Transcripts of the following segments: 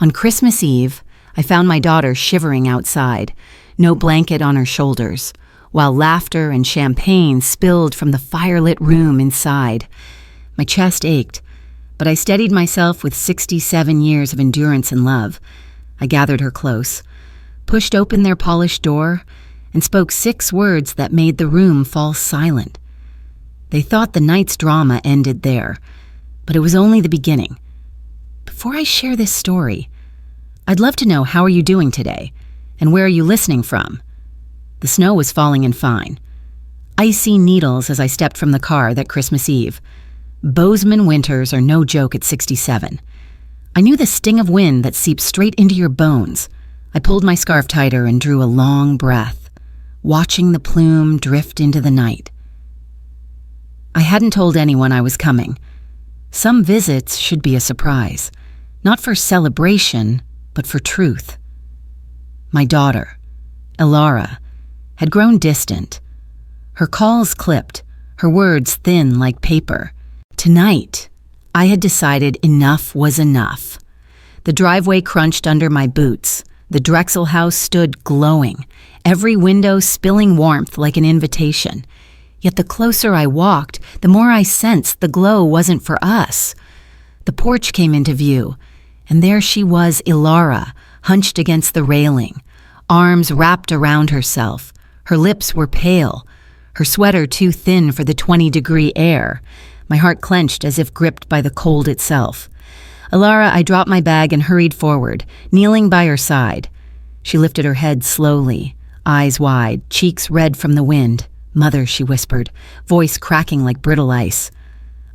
On Christmas Eve, I found my daughter shivering outside, no blanket on her shoulders, while laughter and champagne spilled from the firelit room inside. My chest ached, but I steadied myself with 67 years of endurance and love. I gathered her close, pushed open their polished door, and spoke 6 words that made the room fall silent. They thought the night's drama ended there, but it was only the beginning. Before I share this story, I'd love to know, how are you doing today, and where are you listening from? The snow was falling in fine. Icy needles as I stepped from the car that Christmas Eve. Bozeman winters are no joke at 67. I knew the sting of wind that seeps straight into your bones. I pulled my scarf tighter and drew a long breath, watching the plume drift into the night. I hadn't told anyone I was coming. Some visits should be a surprise, not for celebration, but for truth. My daughter, Ilara, had grown distant. Her calls clipped, her words thin like paper. Tonight, I had decided enough was enough. The driveway crunched under my boots. The Drexel house stood glowing, every window spilling warmth like an invitation. Yet the closer I walked, the more I sensed the glow wasn't for us. The porch came into view, and there she was, Ilara, hunched against the railing, arms wrapped around herself. Her lips were pale, her sweater too thin for the 20-degree air. My heart clenched as if gripped by the cold itself. Ilara, I dropped my bag and hurried forward, kneeling by her side. She lifted her head slowly, eyes wide, cheeks red from the wind. "Mother," she whispered, voice cracking like brittle ice.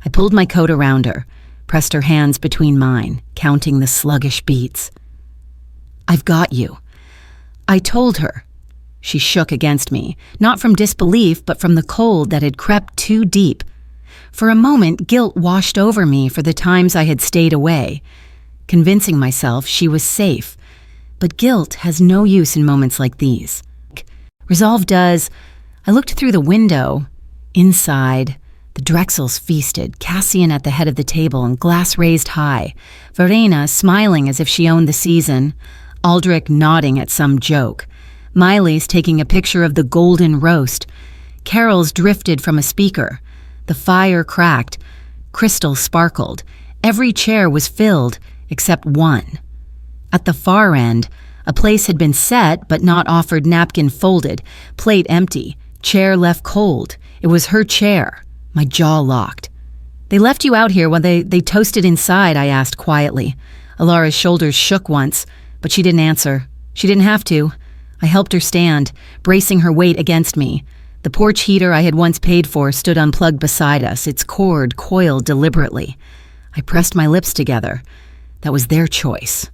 I pulled my coat around her, pressed her hands between mine, counting the sluggish beats. "I've got you." I told her. She shook against me, not from disbelief, but from the cold that had crept too deep. For a moment, guilt washed over me for the times I had stayed away, convincing myself she was safe. But guilt has no use in moments like these. Resolve does. I looked through the window. Inside, the Drexels feasted, Cassian at the head of the table and glass raised high, Verena smiling as if she owned the season, Aldrich nodding at some joke, Miley's taking a picture of the golden roast, carols drifted from a speaker, the fire cracked, crystal sparkled, every chair was filled except one. At the far end, a place had been set but not offered, napkin folded, plate empty, chair left cold. It was her chair. My jaw locked. "They left you out here while they toasted inside?" I asked quietly. Ilara's shoulders shook once, but she didn't answer. She didn't have to. I helped her stand, bracing her weight against me. The porch heater I had once paid for stood unplugged beside us, its cord coiled deliberately. I pressed my lips together. That was their choice.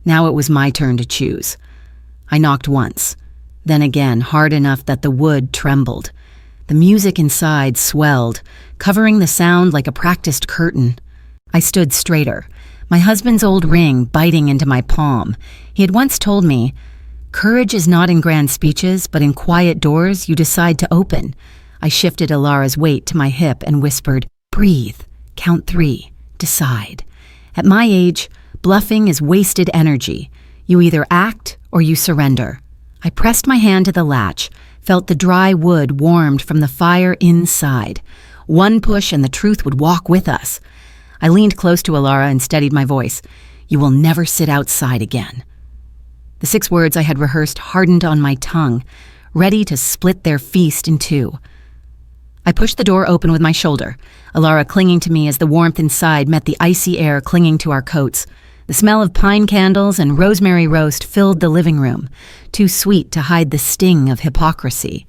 Now it was my turn to choose. I knocked once, then again, hard enough that the wood trembled. The music inside swelled, covering the sound like a practiced curtain. I stood straighter, my husband's old ring biting into my palm. He had once told me, "Courage is not in grand speeches, but in quiet doors you decide to open." I shifted Ilara's weight to my hip and whispered, "Breathe, count 3, decide." At my age, bluffing is wasted energy. You either act or you surrender. I pressed my hand to the latch, felt the dry wood warmed from the fire inside. One push and the truth would walk with us. I leaned close to Ilara and steadied my voice. "You will never sit outside again." The 6 words I had rehearsed hardened on my tongue, ready to split their feast in 2. I pushed the door open with my shoulder, Ilara clinging to me as the warmth inside met the icy air clinging to our coats. The smell of pine candles and rosemary roast filled the living room, too sweet to hide the sting of hypocrisy.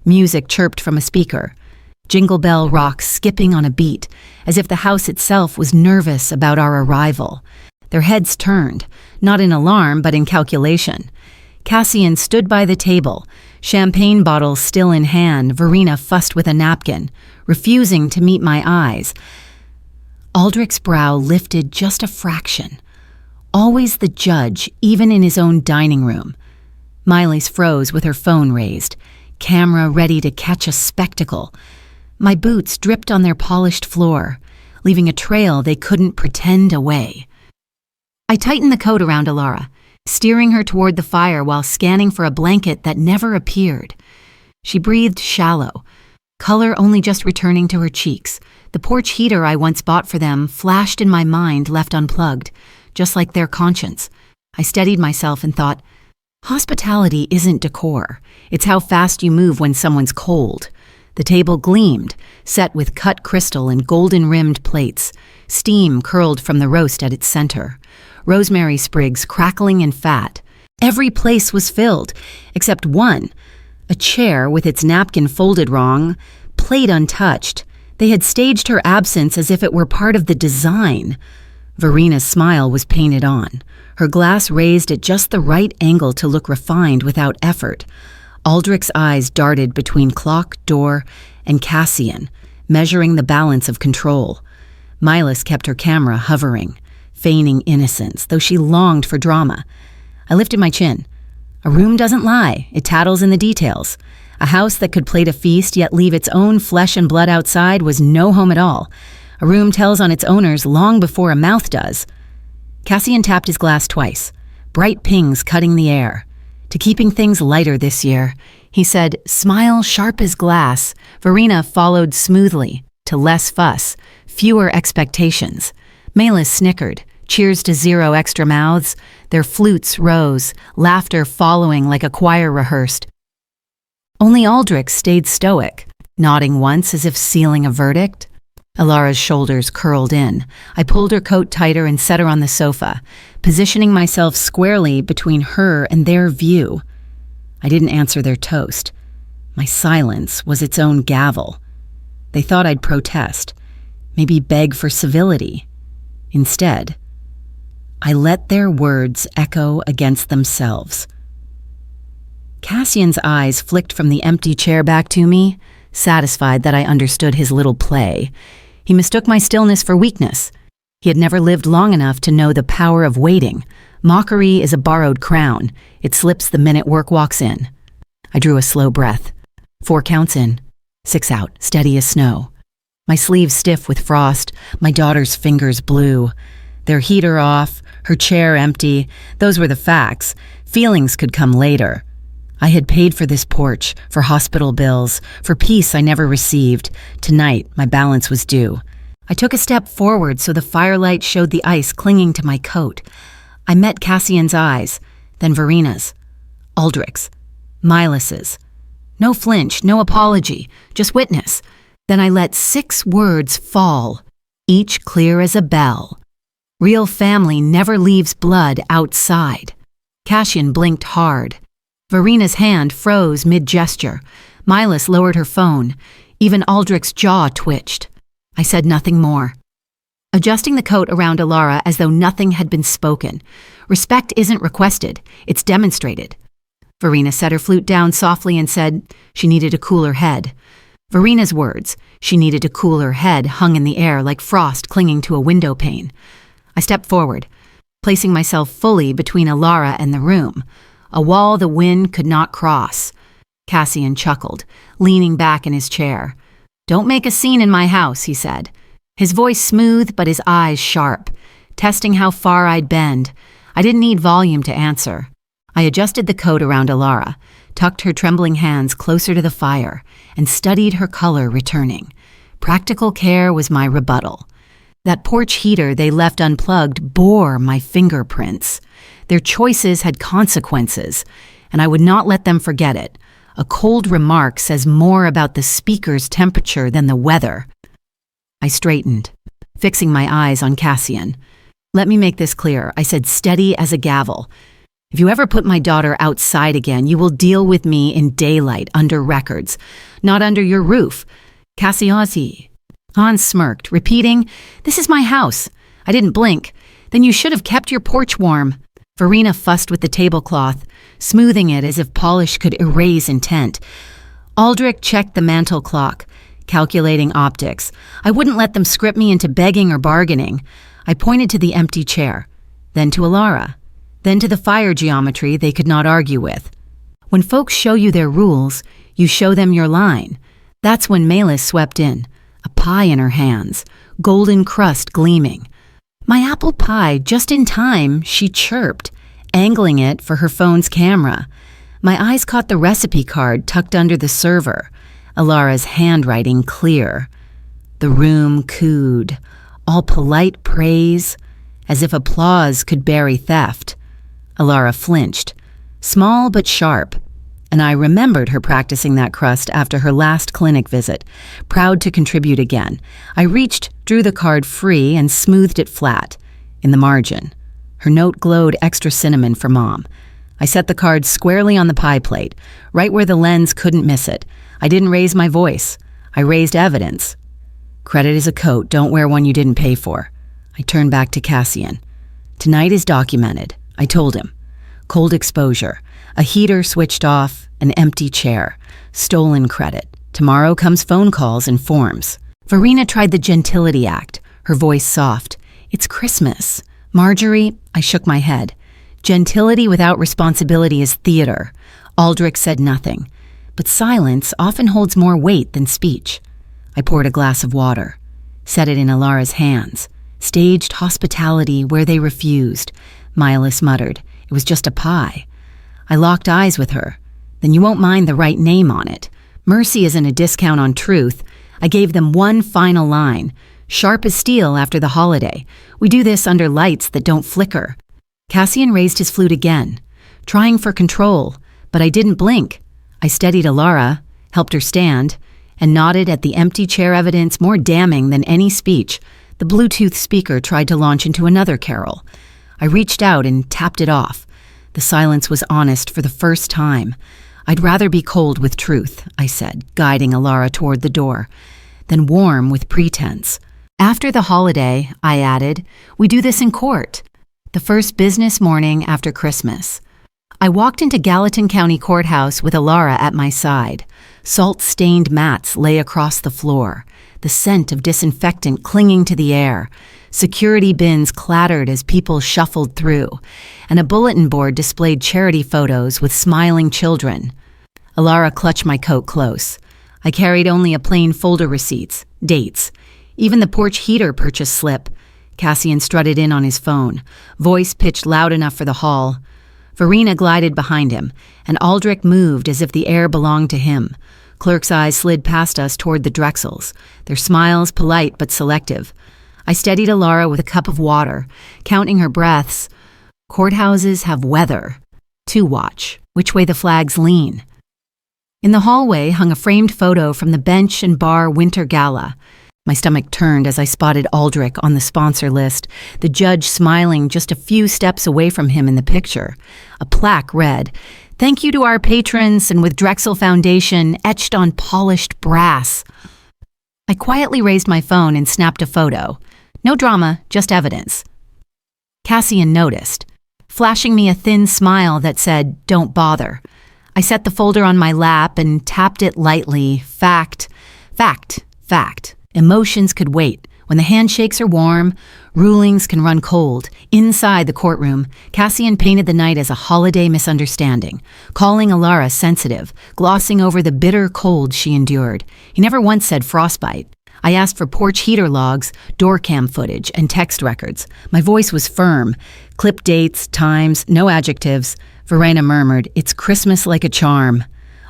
Music chirped from a speaker, Jingle Bell Rock skipping on a beat, as if the house itself was nervous about our arrival. Their heads turned, not in alarm but in calculation. Cassian stood by the table, champagne bottle still in hand. Verena fussed with a napkin, refusing to meet my eyes. Aldrich's brow lifted just a fraction. Always the judge, even in his own dining room. Miley's froze with her phone raised, camera ready to catch a spectacle. My boots dripped on their polished floor, leaving a trail they couldn't pretend away. I tightened the coat around Alara, steering her toward the fire while scanning for a blanket that never appeared. She breathed shallow, color only just returning to her cheeks. The porch heater I once bought for them flashed in my mind, left unplugged, just like their conscience. I steadied myself and thought, hospitality isn't decor. It's how fast you move when someone's cold. The table gleamed, set with cut crystal and golden-rimmed plates. Steam curled from the roast at its center. Rosemary sprigs crackling in fat. Every place was filled, except one. A chair with its napkin folded wrong, plate untouched. They had staged her absence as if it were part of the design. Verina's smile was painted on, her glass raised at just the right angle to look refined without effort. Aldrich's eyes darted between clock, door, and Cassian, measuring the balance of control. Milas kept her camera hovering, feigning innocence, though she longed for drama. I lifted my chin. A room doesn't lie, it tattles in the details. A house that could plate a feast yet leave its own flesh and blood outside was no home at all. A room tells on its owners long before a mouth does. Cassian tapped his glass twice, bright pings cutting the air. To keeping things lighter this year, he said, smile sharp as glass. Verina followed smoothly, to less fuss, fewer expectations. Malis snickered, cheers to 0 extra mouths. Their flutes rose, laughter following like a choir rehearsed. Only Aldrich stayed stoic, nodding once as if sealing a verdict. Alara's shoulders curled in. I pulled her coat tighter and set her on the sofa, positioning myself squarely between her and their view. I didn't answer their toast. My silence was its own gavel. They thought I'd protest, maybe beg for civility. Instead, I let their words echo against themselves. Cassian's eyes flicked from the empty chair back to me, satisfied that I understood his little play. He mistook my stillness for weakness. He had never lived long enough to know the power of waiting. Mockery is a borrowed crown. It slips the minute work walks in. I drew a slow breath. 4 counts in, 6 out, steady as snow. My sleeves stiff with frost, my daughter's fingers blue. Their heater off, her chair empty. Those were the facts. Feelings could come later. I had paid for this porch, for hospital bills, for peace I never received. Tonight, my balance was due. I took a step forward so the firelight showed the ice clinging to my coat. I met Cassian's eyes, then Verina's, Aldrich's, Milas's. No flinch, no apology, just witness. Then I let 6 words fall, each clear as a bell. Real family never leaves blood outside. Cassian blinked hard. Verina's hand froze mid-gesture. Milas lowered her phone. Even Aldrich's jaw twitched. I said nothing more. Adjusting the coat around Alara as though nothing had been spoken. Respect isn't requested, it's demonstrated. Verina set her flute down softly and said she needed to cool her head. Verina's words, she needed to cool her head, hung in the air like frost clinging to a window pane. I stepped forward, placing myself fully between Alara and the room. A wall the wind could not cross. Cassian chuckled, leaning back in his chair. Don't make a scene in my house, he said. His voice smooth, but his eyes sharp, testing how far I'd bend. I didn't need volume to answer. I adjusted the coat around Alara, tucked her trembling hands closer to the fire, and studied her color returning. Practical care was my rebuttal. That porch heater they left unplugged bore my fingerprints. Their choices had consequences, and I would not let them forget it. A cold remark says more about the speaker's temperature than the weather. I straightened, fixing my eyes on Cassian. Let me make this clear, I said, steady as a gavel. If you ever put my daughter outside again, you will deal with me in daylight, under records, not under your roof. Cassiasi. Hans smirked, repeating, this is my house. I didn't blink. Then you should have kept your porch warm. Verina fussed with the tablecloth, smoothing it as if polish could erase intent. Aldrich checked the mantel clock, calculating optics. I wouldn't let them script me into begging or bargaining. I pointed to the empty chair, then to Alara, then to the fire geometry they could not argue with. When folks show you their rules, you show them your line. That's when Malis swept in, a pie in her hands, golden crust gleaming. My apple pie, just in time, she chirped, angling it for her phone's camera. My eyes caught the recipe card tucked under the server, Alara's handwriting clear. The room cooed, all polite praise, as if applause could bury theft. Alara flinched, small but sharp, and I remembered her practicing that crust after her last clinic visit, proud to contribute again. I reached, drew the card free, and smoothed it flat, in the margin. Her note glowed extra cinnamon for Mom. I set the card squarely on the pie plate, right where the lens couldn't miss it. I didn't raise my voice. I raised evidence. Credit is a coat, don't wear one you didn't pay for. I turned back to Cassian. Tonight is documented, I told him. Cold exposure, a heater switched off, an empty chair, stolen credit. Tomorrow comes phone calls and forms. Verena tried the gentility act, her voice soft. It's Christmas. Marjorie, I shook my head. Gentility without responsibility is theater. Aldrich said nothing, but silence often holds more weight than speech. I poured a glass of water, set it in Alara's hands. Staged hospitality where they refused. Milas muttered, it was just a pie. I locked eyes with her. Then you won't mind the right name on it. Mercy isn't a discount on truth. I gave them one final line, sharp as steel after the holiday. We do this under lights that don't flicker. Cassian raised his flute again, trying for control, but I didn't blink. I steadied Alara, helped her stand, and nodded at the empty chair evidence more damning than any speech. The Bluetooth speaker tried to launch into another carol. I reached out and tapped it off. The silence was honest for the first time. I'd rather be cold with truth, I said, guiding Alara toward the door, than warm with pretense. After the holiday, I added, we do this in court. The first business morning after Christmas. I walked into Gallatin County Courthouse with Alara at my side. Salt-stained mats lay across the floor, the scent of disinfectant clinging to the air. Security bins clattered as people shuffled through, and a bulletin board displayed charity photos with smiling children. Alara clutched my coat close. I carried only a plain folder receipts, dates, even the porch heater purchase slip. Cassian strutted in on his phone, voice pitched loud enough for the hall. Verena glided behind him, and Aldrich moved as if the air belonged to him. Clerk's eyes slid past us toward the Drexels, their smiles polite but selective. I steadied Alara with a cup of water, counting her breaths. Courthouses have weather. To watch, which way the flags lean. In the hallway hung a framed photo from the bench and bar winter gala. My stomach turned as I spotted Aldrich on the sponsor list, the judge smiling just a few steps away from him in the picture. A plaque read, "Thank you to our patrons," and with Drexel Foundation etched on polished brass. I quietly raised my phone and snapped a photo. No drama, just evidence. Cassian noticed, flashing me a thin smile that said, "Don't bother." I set the folder on my lap and tapped it lightly. Fact, fact, fact. Emotions could wait. When the handshakes are warm, rulings can run cold. Inside the courtroom, Cassian painted the night as a holiday misunderstanding, calling Alara sensitive, glossing over the bitter cold she endured. He never once said frostbite. I asked for porch heater logs, door cam footage, and text records. My voice was firm. Clip dates, times, no adjectives. Verena murmured, "It's Christmas like a charm."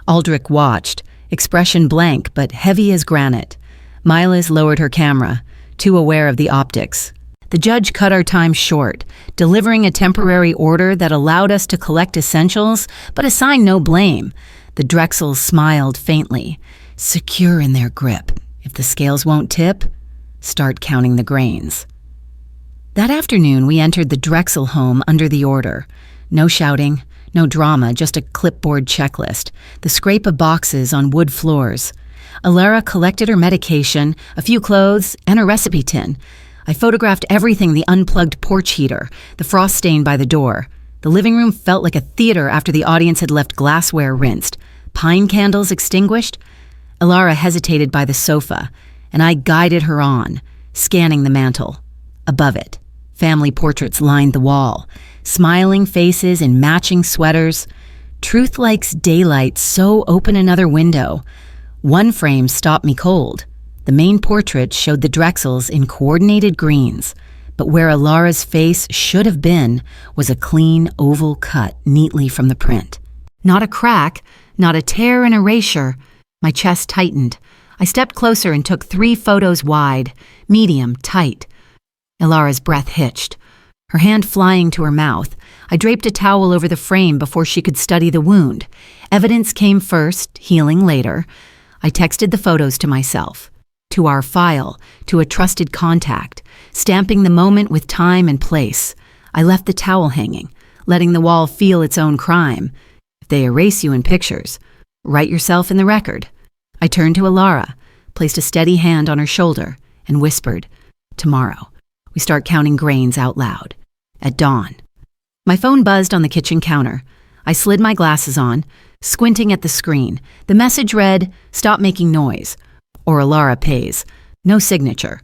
Aldrich watched, expression blank but heavy as granite. Milas lowered her camera, too aware of the optics. The judge cut our time short, delivering a temporary order that allowed us to collect essentials, but assigned no blame. The Drexels smiled faintly, secure in their grip. If the scales won't tip, start counting the grains. That afternoon, we entered the Drexel home under the order. No shouting, no drama, just a clipboard checklist, the scrape of boxes on wood floors. Alara collected her medication, a few clothes, and a recipe tin. I photographed everything: the unplugged porch heater, the frost stain by the door. The living room felt like a theater after the audience had left glassware rinsed. Pine candles extinguished. Alara hesitated by the sofa, and I guided her on, scanning the mantel. Above it, family portraits lined the wall, smiling faces in matching sweaters. Truth likes daylight, so open another window. One frame stopped me cold. The main portrait showed the Drexels in coordinated greens, but where Alara's face should have been was a clean oval cut neatly from the print. Not a crack, not a tear and erasure. My chest tightened. I stepped closer and took 3 photos wide, medium, tight. Alara's breath hitched, her hand flying to her mouth. I draped a towel over the frame before she could study the wound. Evidence came first, healing later. I texted the photos to myself, to our file, to a trusted contact, stamping the moment with time and place. I left the towel hanging, letting the wall feel its own crime. If they erase you in pictures, write yourself in the record. I turned to Alara, placed a steady hand on her shoulder, and whispered, "Tomorrow, we start counting grains out loud. At dawn." My phone buzzed on the kitchen counter. I slid my glasses on, squinting at the screen. The message read, "Stop making noise," or "Alara pays." No signature,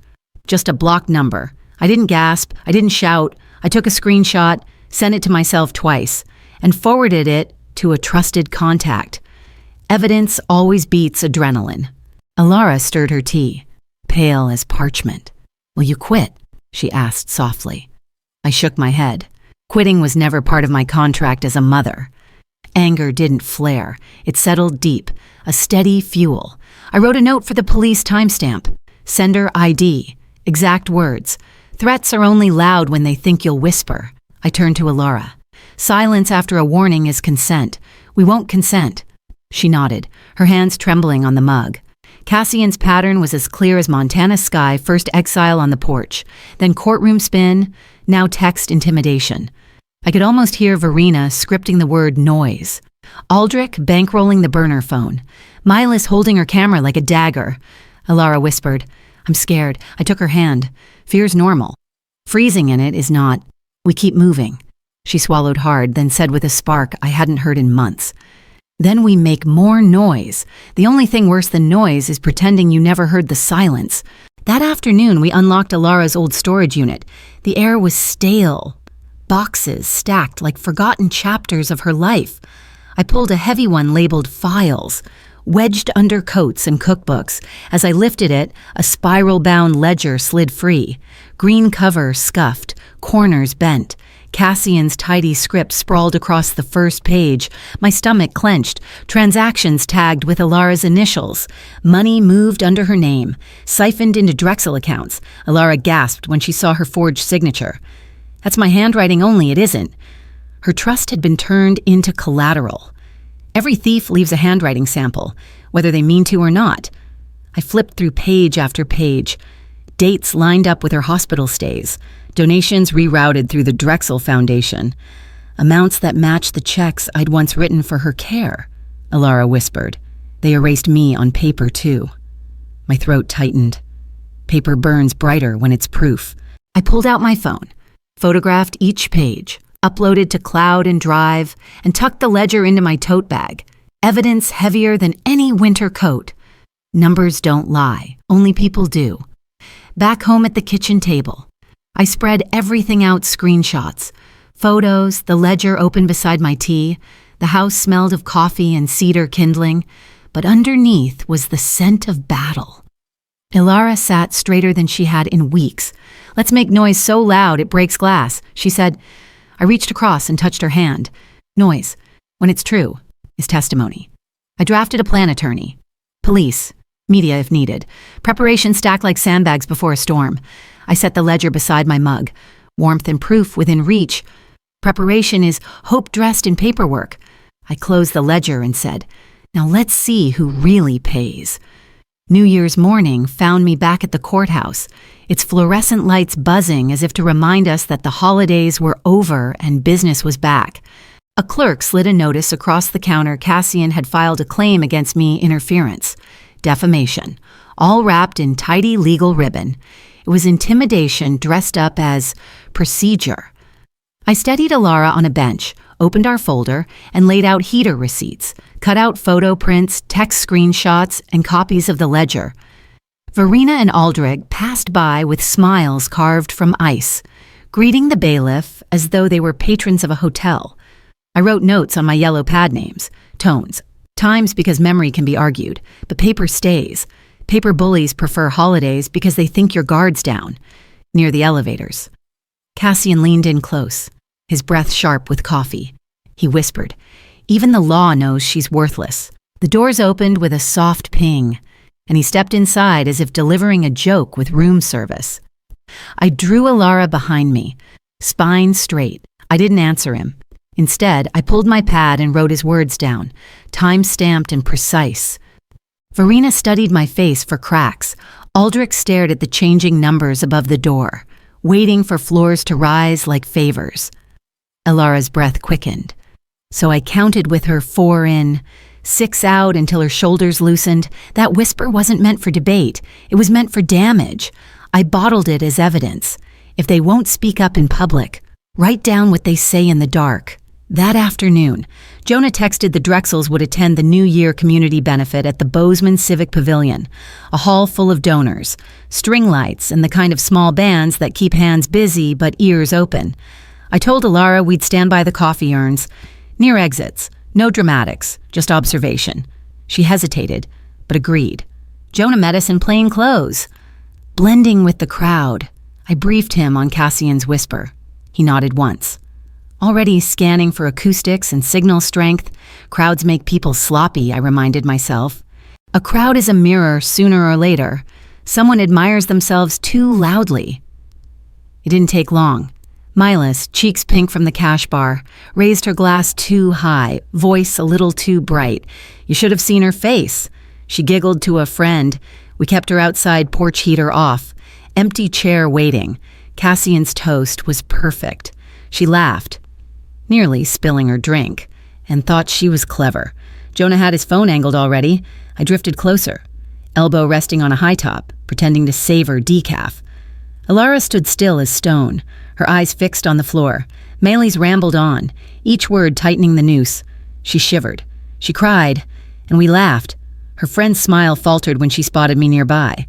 just a blocked number. I didn't gasp, I didn't shout. I took a screenshot, sent it to myself twice, and forwarded it to a trusted contact. Evidence always beats adrenaline. Alara stirred her tea, pale as parchment. "Will you quit?" she asked softly. I shook my head. Quitting was never part of my contract as a mother. Anger didn't flare. It settled deep, a steady fuel. I wrote a note for the police timestamp. Sender ID. Exact words. Threats are only loud when they think you'll whisper. I turned to Alara. Silence after a warning is consent. We won't consent. She nodded, her hands trembling on the mug. Cassian's pattern was as clear as Montana sky, first exile on the porch, then courtroom spin, now text intimidation. I could almost hear Verena scripting the word noise. Aldrich bankrolling the burner phone. Milas holding her camera like a dagger. Alara whispered, "I'm scared." I took her hand. "Fear's normal. Freezing in it is not. We keep moving." She swallowed hard, then said with a spark I hadn't heard in months, "Then we make more noise. The only thing worse than noise is pretending you never heard the silence." That afternoon, we unlocked Alara's old storage unit. The air was stale. Boxes stacked like forgotten chapters of her life. I pulled a heavy one labeled Files, wedged under coats and cookbooks. As I lifted it, a spiral-bound ledger slid free. Green cover scuffed, corners bent. Cassian's tidy script sprawled across the first page. My stomach clenched. Transactions tagged with Alara's initials. Money moved under her name, siphoned into Drexel accounts. Alara gasped when she saw her forged signature. "That's my handwriting only, it isn't." Her trust had been turned into collateral. Every thief leaves a handwriting sample, whether they mean to or not. I flipped through page after page. Dates lined up with her hospital stays. Donations rerouted through the Drexel Foundation. Amounts that matched the checks I'd once written for her care. Alara whispered. They erased me on paper, too. My throat tightened. Paper burns brighter when it's proof. I pulled out my phone, photographed each page, uploaded to Cloud and Drive, and tucked the ledger into my tote bag. Evidence heavier than any winter coat. Numbers don't lie, only people do. Back home at the kitchen table, I spread everything out, screenshots, photos, the ledger open beside my tea. The house smelled of coffee and cedar kindling, but underneath was the scent of battle. Alara sat straighter than she had in weeks. "Let's make noise so loud it breaks glass," she said. I reached across and touched her hand. Noise, when it's true, is testimony. I drafted a plan, attorney. Police, media if needed. Preparation stacked like sandbags before a storm. I set the ledger beside my mug. Warmth and proof within reach. Preparation is hope dressed in paperwork. I closed the ledger and said, "Now let's see who really pays." New Year's morning found me back at the courthouse, its fluorescent lights buzzing as if to remind us that the holidays were over and business was back. A clerk slid a notice across the counter. Cassian had filed a claim against me, interference, defamation, all wrapped in tidy legal ribbon. It was intimidation dressed up as procedure. I steadied Alara on a bench, opened our folder, and laid out heater receipts, cut out photo prints, text screenshots, and copies of the ledger. Verena and Aldrich passed by with smiles carved from ice, greeting the bailiff as though they were patrons of a hotel. I wrote notes on my yellow pad names, tones, times because memory can be argued, but paper stays. Paper bullies prefer holidays because they think your guard's down. Near the elevators, Cassian leaned in close, his breath sharp with coffee. He whispered, "Even the law knows she's worthless." The doors opened with a soft ping, and he stepped inside as if delivering a joke with room service. I drew Alara behind me, spine straight. I didn't answer him. Instead, I pulled my pad and wrote his words down, time-stamped and precise. Verena studied my face for cracks. Aldrich stared at the changing numbers above the door, waiting for floors to rise like favors. Alara's breath quickened. So I counted with her 4 in, 6 out until her shoulders loosened. That whisper wasn't meant for debate. It was meant for damage. I bottled it as evidence. If they won't speak up in public, write down what they say in the dark. That afternoon, Jonah texted the Drexels would attend the New Year community benefit at the Bozeman Civic Pavilion, a hall full of donors, string lights, and the kind of small bands that keep hands busy but ears open. I told Alara we'd stand by the coffee urns, near exits, no dramatics, just observation. She hesitated, but agreed. Jonah met us in plain clothes. Blending with the crowd, I briefed him on Cassian's whisper. He nodded once. Already scanning for acoustics and signal strength. Crowds make people sloppy, I reminded myself. A crowd is a mirror sooner or later. Someone admires themselves too loudly. It didn't take long. Milas, cheeks pink from the cash bar, raised her glass too high, voice a little too bright. You should have seen her face. She giggled to a friend. We kept her outside, porch heater off. Empty chair waiting. Cassian's toast was perfect. She laughed, nearly spilling her drink, and thought she was clever. Jonah had his phone angled already. I drifted closer, elbow resting on a high top, pretending to savor decaf. Alara stood still as stone, her eyes fixed on the floor. Maylis rambled on, each word tightening the noose. She shivered. She cried, and we laughed. Her friend's smile faltered when she spotted me nearby.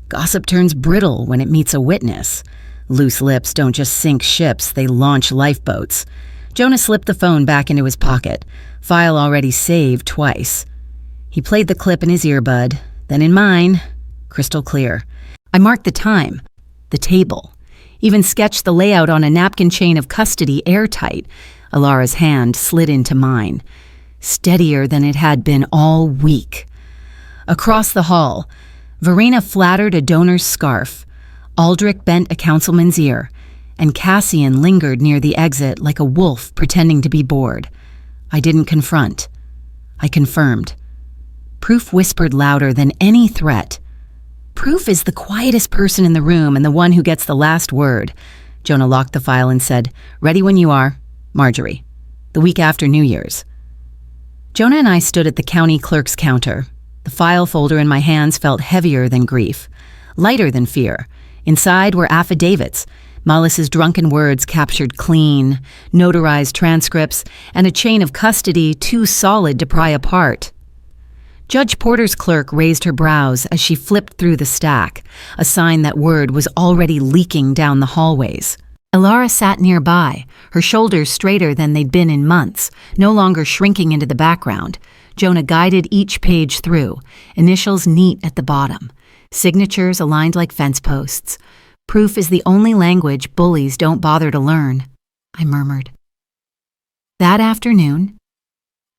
Gossip turns brittle when it meets a witness. Loose lips don't just sink ships, they launch lifeboats. Jonah slipped the phone back into his pocket, file already saved twice. He played the clip in his earbud, then in mine, crystal clear. I marked the time, the table, even sketched the layout on a napkin chain of custody airtight. Alara's hand slid into mine, steadier than it had been all week. Across the hall, Verena flattered a donor's scarf. Aldrich bent a councilman's ear, and Cassian lingered near the exit like a wolf pretending to be bored. I didn't confront. I confirmed. Proof whispered louder than any threat. Proof is the quietest person in the room and the one who gets the last word. Jonah locked the file and said, "Ready when you are, Marjorie." The week after New Year's. Jonah and I stood at the county clerk's counter. The file folder in my hands felt heavier than grief, lighter than fear. Inside were affidavits, Mollis's drunken words captured clean, notarized transcripts, and a chain of custody too solid to pry apart. Judge Porter's clerk raised her brows as she flipped through the stack, a sign that word was already leaking down the hallways. Alara sat nearby, her shoulders straighter than they'd been in months, no longer shrinking into the background. Jonah guided each page through, initials neat at the bottom, signatures aligned like fence posts. Proof is the only language bullies don't bother to learn, I murmured. That afternoon,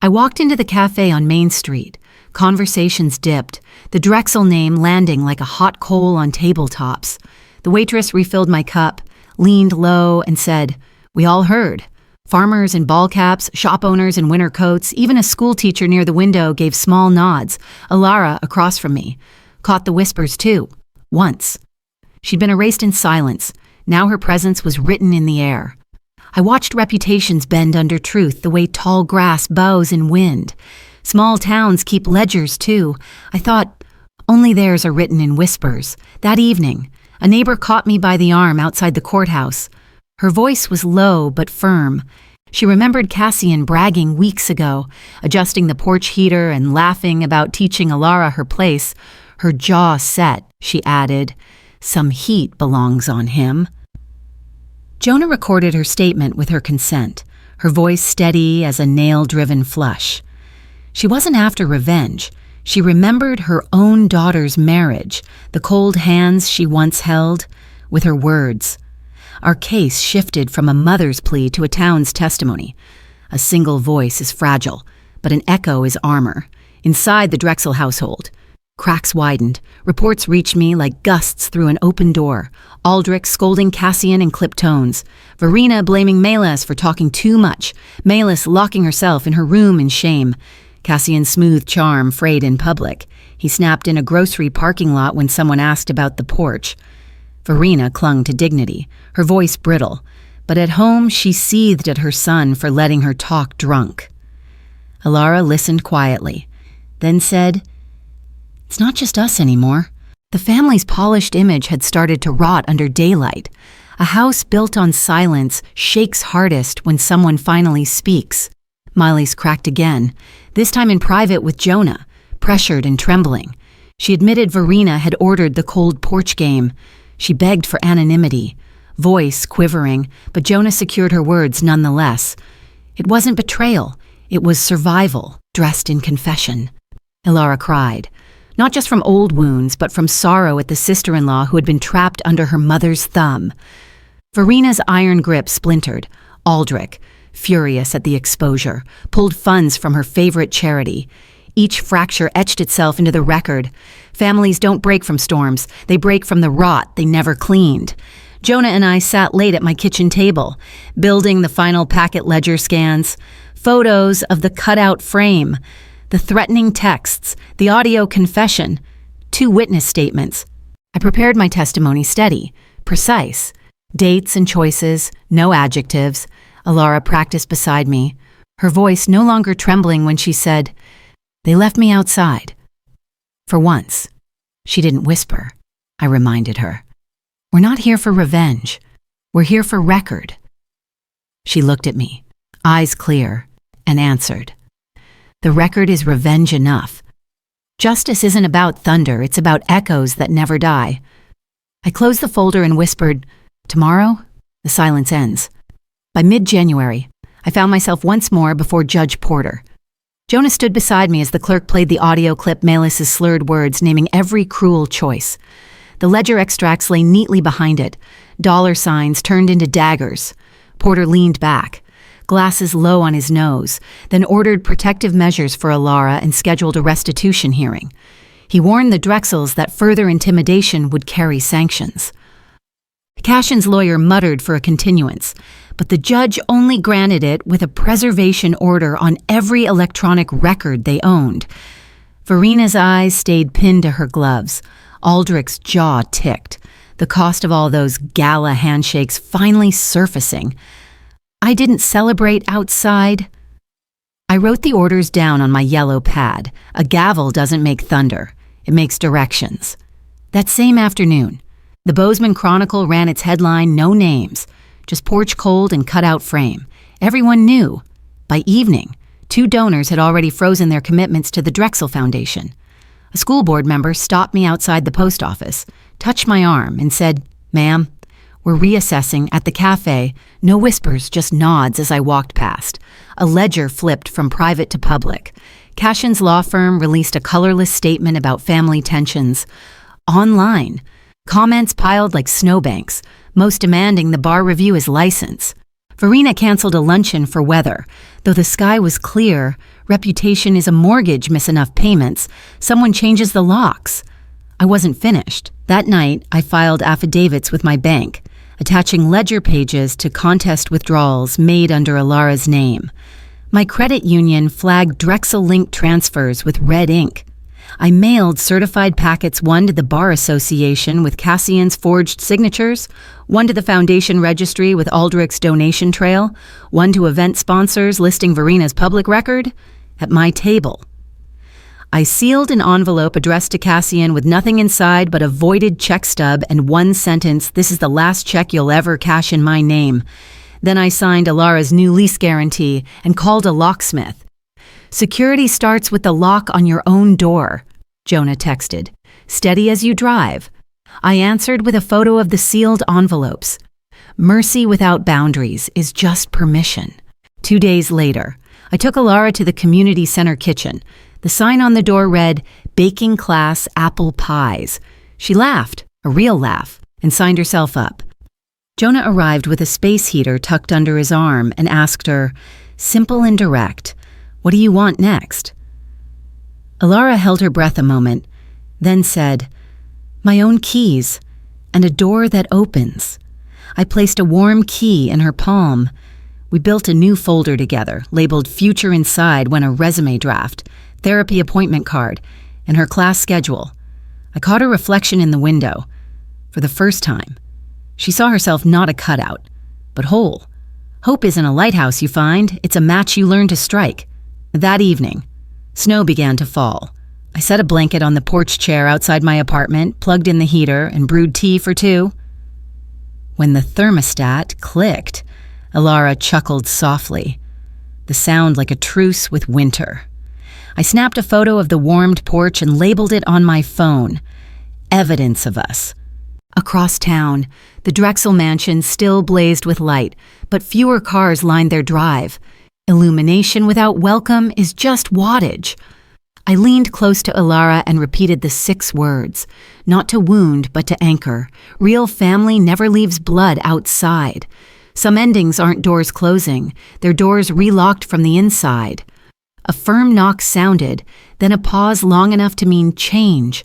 I walked into the cafe on Main Street. Conversations dipped, the Drexel name landing like a hot coal on tabletops. The waitress refilled my cup, leaned low, and said, "We all heard." Farmers in ball caps, shop owners in winter coats, even a school teacher near the window gave small nods. Alara, across from me, caught the whispers too, once. She'd been erased in silence. Now her presence was written in the air. I watched reputations bend under truth the way tall grass bows in wind. Small towns keep ledgers too. I thought, only theirs are written in whispers. That evening, a neighbor caught me by the arm outside the courthouse. Her voice was low but firm. She remembered Cassian bragging weeks ago, adjusting the porch heater and laughing about teaching Alara her place. Her jaw set, she added. Some heat belongs on him. Jonah recorded her statement with her consent, her voice steady as a nail-driven flush. She wasn't after revenge. She remembered her own daughter's marriage, the cold hands she once held, with her words. Our case shifted from a mother's plea to a town's testimony. A single voice is fragile, but an echo is armor. Inside the Drexel household, cracks widened. Reports reached me like gusts through an open door. Aldrich scolding Cassian in clipped tones. Verena blaming Melis for talking too much. Melis locking herself in her room in shame. Cassian's smooth charm frayed in public. He snapped in a grocery parking lot when someone asked about the porch. Verena clung to dignity, her voice brittle. But at home, she seethed at her son for letting her talk drunk. Alara listened quietly, then said, "It's not just us anymore." The family's polished image had started to rot under daylight. A house built on silence shakes hardest when someone finally speaks. Miley's cracked again, this time in private with Jonah, pressured and trembling. She admitted Verena had ordered the cold porch game. She begged for anonymity, voice quivering, but Jonah secured her words nonetheless. It wasn't betrayal, it was survival, dressed in confession. Alara cried, not just from old wounds, but from sorrow at the sister-in-law who had been trapped under her mother's thumb. Verena's iron grip splintered. Aldrich, furious at the exposure, pulled funds from her favorite charity. Each fracture etched itself into the record. Families don't break from storms, they break from the rot they never cleaned. Jonah and I sat late at my kitchen table, building the final packet ledger scans, photos of the cutout frame, the threatening texts, the audio confession, 2 witness statements. I prepared my testimony steady, precise, dates and choices, no adjectives. Alara practiced beside me, her voice no longer trembling when she said, "They left me outside." For once, she didn't whisper. I reminded her, "We're not here for revenge. We're here for record." She looked at me, eyes clear, and answered, "The record is revenge enough. Justice isn't about thunder, it's about echoes that never die." I closed the folder and whispered, "Tomorrow, the silence ends." By mid-January, I found myself once more before Judge Porter. Jonah stood beside me as the clerk played the audio clip Melis's slurred words naming every cruel choice. The ledger extracts lay neatly behind it, dollar signs turned into daggers. Porter leaned back, glasses low on his nose, then ordered protective measures for Alara and scheduled a restitution hearing. He warned the Drexels that further intimidation would carry sanctions. Cashin's lawyer muttered for a continuance, but the judge only granted it with a preservation order on every electronic record they owned. Verena's eyes stayed pinned to her gloves. Aldrich's jaw ticked, the cost of all those gala handshakes finally surfacing. I didn't celebrate outside. I wrote the orders down on my yellow pad. A gavel doesn't make thunder. It makes directions. That same afternoon, the Bozeman Chronicle ran its headline, "No names, just porch cold and cutout frame." Everyone knew. By evening, 2 donors had already frozen their commitments to the Drexel Foundation. A school board member stopped me outside the post office, touched my arm, and said, "Ma'am, we're reassessing at the cafe." No whispers, just nods as I walked past. A ledger flipped from private to public. Cashin's law firm released a colorless statement about family tensions. Online, comments piled like snowbanks, most demanding the bar review his license. Verena canceled a luncheon for weather. Though the sky was clear, reputation is a mortgage, miss enough payments, someone changes the locks. I wasn't finished. That night, I filed affidavits with my bank, attaching ledger pages to contest withdrawals made under Alara's name. My credit union flagged Drexel-linked transfers with red ink. I mailed certified packets, one to the Bar Association with Cassian's forged signatures, one to the Foundation Registry with Aldrich's donation trail, one to event sponsors listing Verena's public record, at my table. I sealed an envelope addressed to Cassian with nothing inside but a voided check stub and one sentence, "This is the last check you'll ever cash in my name." Then I signed Alara's new lease guarantee and called a locksmith. "Security starts with the lock on your own door," Jonah texted. "Steady as you drive." I answered with a photo of the sealed envelopes. Mercy without boundaries is just permission. 2 days later, I took Alara to the community center kitchen. The sign on the door read, "Baking Class Apple Pies." She laughed, a real laugh, and signed herself up. Jonah arrived with a space heater tucked under his arm and asked her, simple and direct, "What do you want next?" Alara held her breath a moment, then said, "My own keys, and a door that opens." I placed a warm key in her palm. We built a new folder together, labeled Future Inside when a resume draft, therapy appointment card, and her class schedule. I caught her reflection in the window. For the first time, she saw herself not a cutout, but whole. Hope isn't a lighthouse you find, it's a match you learn to strike. That evening, snow began to fall. I set a blanket on the porch chair outside my apartment, plugged in the heater, and brewed tea for two. When the thermostat clicked, Alara chuckled softly, the sound like a truce with winter. I snapped a photo of the warmed porch and labeled it on my phone. Evidence of us. Across town, the Drexel mansion still blazed with light, but fewer cars lined their drive. Illumination without welcome is just wattage. I leaned close to Alara and repeated the 6 words, not to wound, but to anchor. Real family never leaves blood outside. Some endings aren't doors closing, they're doors relocked from the inside. A firm knock sounded, then a pause long enough to mean change.